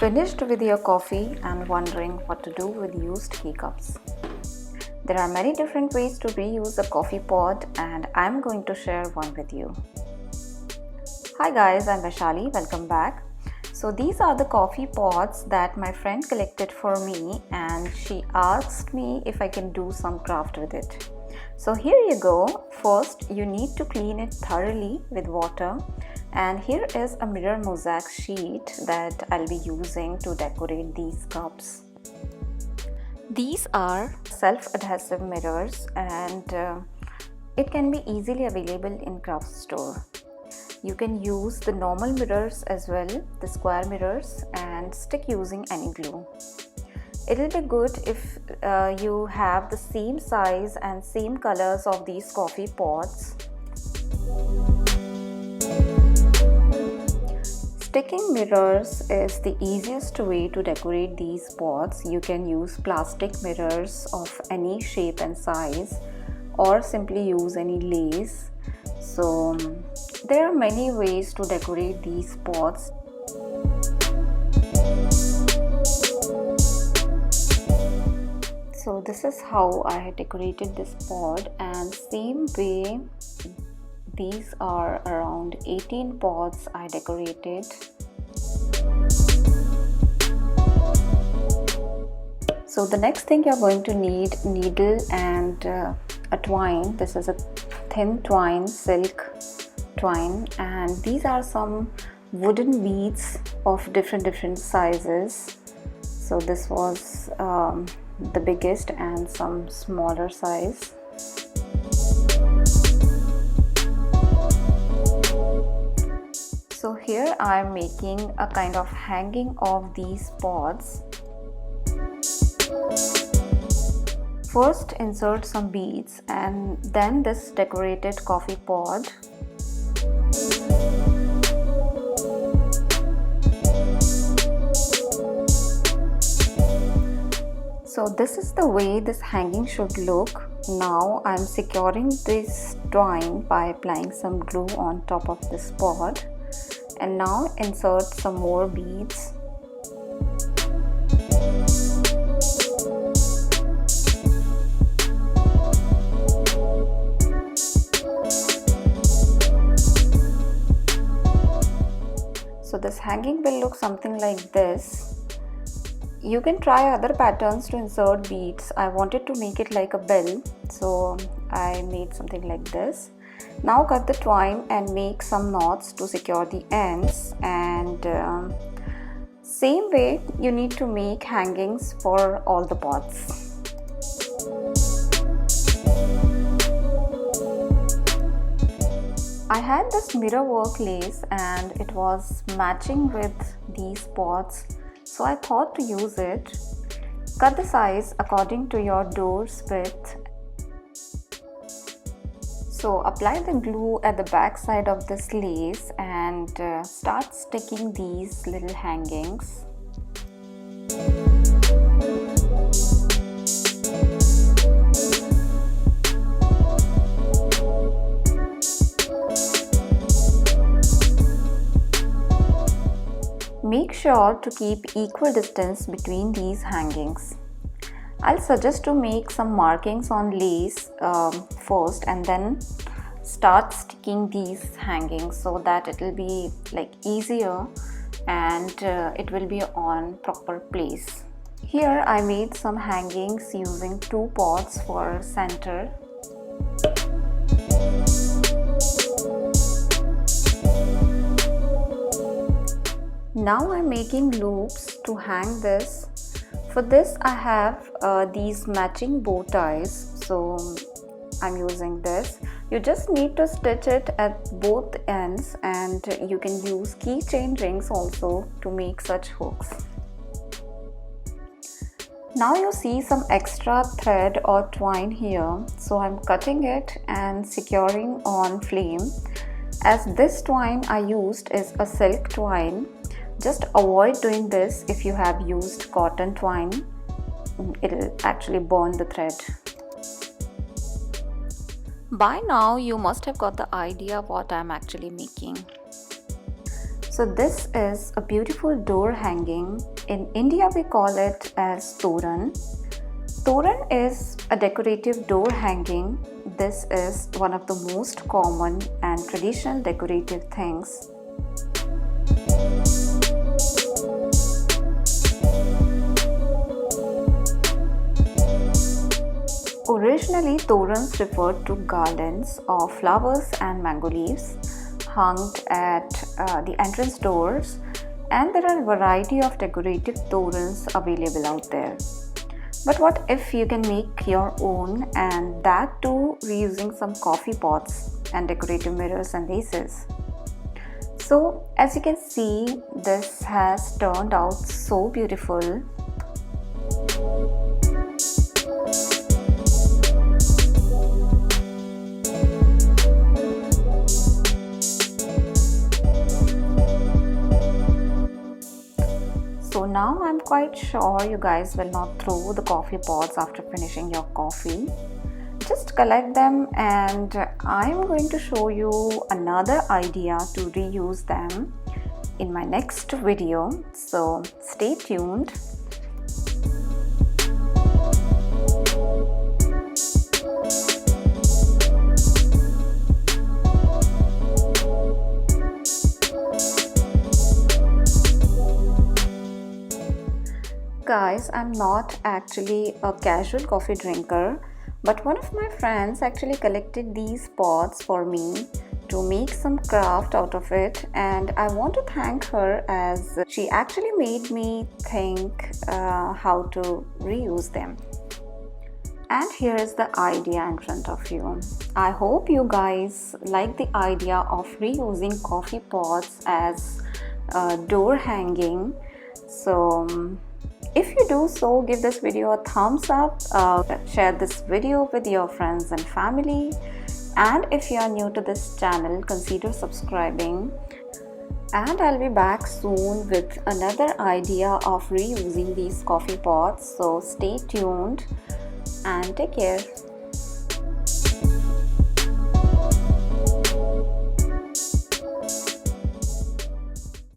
Finished with your coffee and wondering what to do with used tea cups? There are many different ways to reuse a coffee pot and I'm going to share one with you. Hi guys, I'm Vaishali, welcome back. So these are the coffee pots that my friend collected for me and she asked me if I can do some craft with it. So here you go. First you need to clean it thoroughly with water. And here is a mirror mosaic sheet that I'll be using to decorate these cups. These are self-adhesive mirrors and it can be easily available in craft store. You can use the normal mirrors as well, the square mirrors, and stick using any glue. It'll be good if you have the same size and same colors of these coffee pots. Sticking mirrors is the easiest way to decorate these pots. You can use plastic mirrors of any shape and size or simply use any lace. So there are many ways to decorate these pots. So this is how I had decorated this pot, and same way these are around 18 pots I decorated. So the next thing you're going to need needle and a twine. This is a thin twine, silk twine, and these are some wooden beads of different sizes. So this was the biggest and some smaller size. So here I am making a kind of hanging of these pots. First insert some beads and then this decorated coffee pot. So this is the way this hanging should look. Now I am securing this twine by applying some glue on top of this pot. And now insert some more beads. So this hanging will look something like this. You can try other patterns to insert beads. I wanted to make it like a bell, so I made something like this. Now cut the twine and make some knots to secure the ends, and same way you need to make hangings for all the pots. I had this mirror work lace and it was matching with these pots, so I thought to use it. Cut the size according to your door's width. So apply the glue at the back side of this lace and start sticking these little hangings. Make sure to keep equal distance between these hangings. I'll suggest to make some markings on lace first and then start sticking these hangings so that it will be like easier and it will be on proper place. Here I made some hangings using 2 pots for center. Now I'm making loops to hang this. For this I have these matching bow ties, so I'm using this. You just need to stitch it at both ends, and you can use keychain rings also to make such hooks. Now you see some extra thread or twine here, so I'm cutting it and securing on flame. As this twine I used is a silk twine. Just avoid doing this if you have used cotton twine. It'll actually burn the thread. By now you must have got the idea what I'm actually making. So this is a beautiful door hanging. In India we call it as Toran. Toran is a decorative door hanging. This is one of the most common and traditional decorative things. Originally, torans referred to garlands of flowers and mango leaves hung at the entrance doors, and there are a variety of decorative torans available out there. But what if you can make your own, and that too reusing some coffee pots and decorative mirrors and vases? So as you can see, this has turned out so beautiful. So now I'm quite sure you guys will not throw the coffee pots after finishing your coffee. Just collect them, and I'm going to show you another idea to reuse them in my next video. So stay tuned. Guys, I'm not actually a casual coffee drinker, but one of my friends actually collected these pots for me to make some craft out of it, and I want to thank her as she actually made me think how to reuse them. And here is the idea in front of you. I hope you guys like the idea of reusing coffee pots as door hanging. So if you do so, give this video a thumbs up, share this video with your friends and family, and if you are new to this channel, consider subscribing. And I'll be back soon with another idea of reusing these coffee pots, so stay tuned and take care.